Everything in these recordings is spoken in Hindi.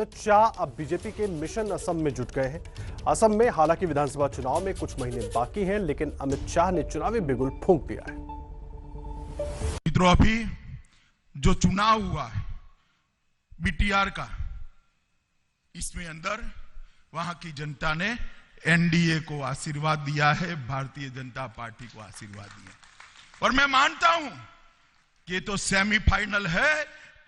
अमित शाह अब बीजेपी के मिशन असम में जुट गए हैं। असम में हालांकि विधानसभा चुनाव में कुछ महीने बाकी हैं, लेकिन अमित शाह ने चुनावी बिगुल फूंक दिया है। मित्रों, अभी जो चुनाव हुआ है बीटीआर का, इसमें अंदर वहां की जनता ने एनडीए को आशीर्वाद दिया है, भारतीय जनता पार्टी को आशीर्वाद दिया। और मैं मानता हूं कि ये तो सेमीफाइनल है,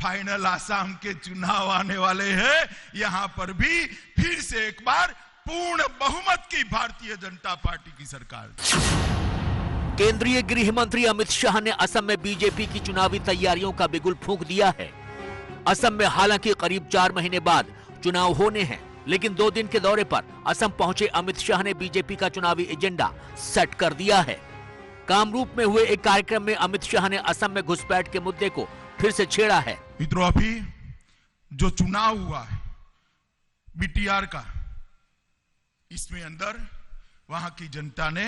फाइनल आसाम के चुनाव आने वाले हैं। यहां पर भी फिर से एक बार पूर्ण बहुमत की भारतीय जनता पार्टी की सरकार। केंद्रीय गृह मंत्री अमित शाह ने असम में बीजेपी की चुनावी तैयारियों का बिगुल फूंक दिया है। असम में हालांकि करीब 4 महीने बाद चुनाव होने हैं, लेकिन 2 दिन के दौरे पर असम पहुंचे अमित शाह ने बीजेपी का चुनावी एजेंडा सेट कर दिया है। कामरूप में हुए एक कार्यक्रम में अमित शाह ने असम में घुसपैठ के मुद्दे को फिर से छेड़ा है। मित्रों, अभी जो चुनाव हुआ है बीटीआर का, इसमें अंदर वहां की जनता ने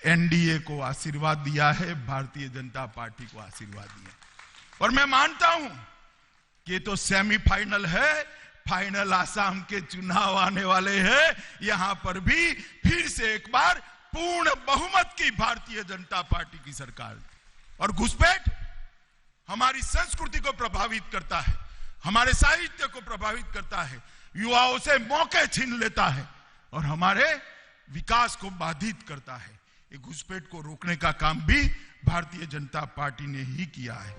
एनडीए को आशीर्वाद दिया है, भारतीय जनता पार्टी को आशीर्वाद दिया। और मैं मानता हूं कि ये तो सेमीफाइनल है, फाइनल आसाम के चुनाव आने वाले हैं। यहां पर भी फिर से एक बार पूर्ण बहुमत की भारतीय जनता पार्टी की सरकार। और घुसपैठ हमारी संस्कृति को प्रभावित करता है, हमारे साहित्य को प्रभावित करता है, युवाओं से मौके छीन लेता है और हमारे विकास को बाधित करता है। ये घुसपैठ को रोकने का काम भी भारतीय जनता पार्टी ने ही किया है।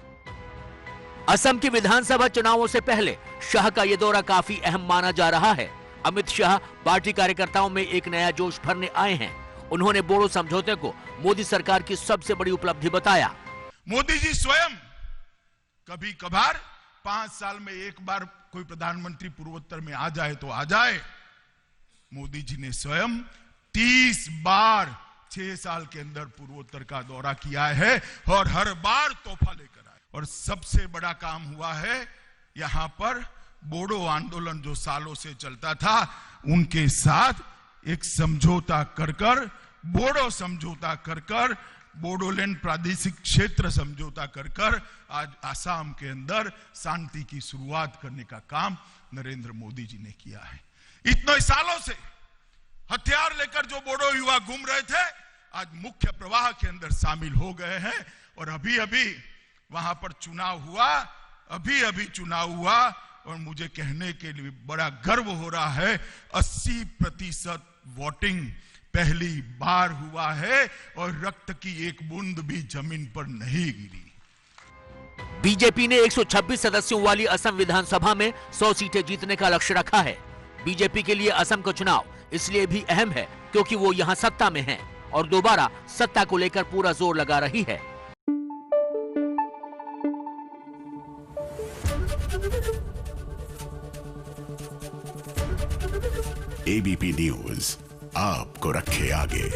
असम के विधानसभा चुनावों से पहले शाह का ये दौरा काफी अहम माना जा रहा है। अमित शाह पार्टी कार्यकर्ताओं में एक नया जोश भरने आए हैं। उन्होंने बोडो समझौते को मोदी सरकार की सबसे बड़ी उपलब्धि बताया। मोदी जी स्वयं कभी कभार 5 साल में एक बार कोई प्रधानमंत्री पूर्वोत्तर में आ जाए तो आ जाए। मोदी जी ने स्वयं 30 बार 6 साल के अंदर पूर्वोत्तर का दौरा किया है और हर बार तोहफा लेकर आए। और सबसे बड़ा काम हुआ है, यहां पर बोडो आंदोलन जो सालों से चलता था, उनके साथ एक समझौता कर बोडो समझौता कर बोडोलैंड प्रादेशिक क्षेत्र समझौता कर आज आसाम के अंदर शांति की शुरुआत करने का काम नरेंद्र मोदी जी ने किया है। इतने सालों से हथियार लेकर जो बोडो युवा घूम रहे थे, आज मुख्य प्रवाह के अंदर शामिल हो गए हैं। और अभी अभी वहां पर चुनाव हुआ और मुझे कहने के लिए बड़ा गर्व हो रहा है, 80% वोटिंग पहली बार हुआ है और रक्त की एक बूंद भी जमीन पर नहीं गिरी। बीजेपी ने 126 सदस्यों वाली असम विधानसभा में 100 सीटें जीतने का लक्ष्य रखा है। बीजेपी के लिए असम का चुनाव इसलिए भी अहम है क्योंकि वो यहां सत्ता में है और दोबारा सत्ता को लेकर पूरा जोर लगा रही है। एबीपी न्यूज आपको रखे आगे।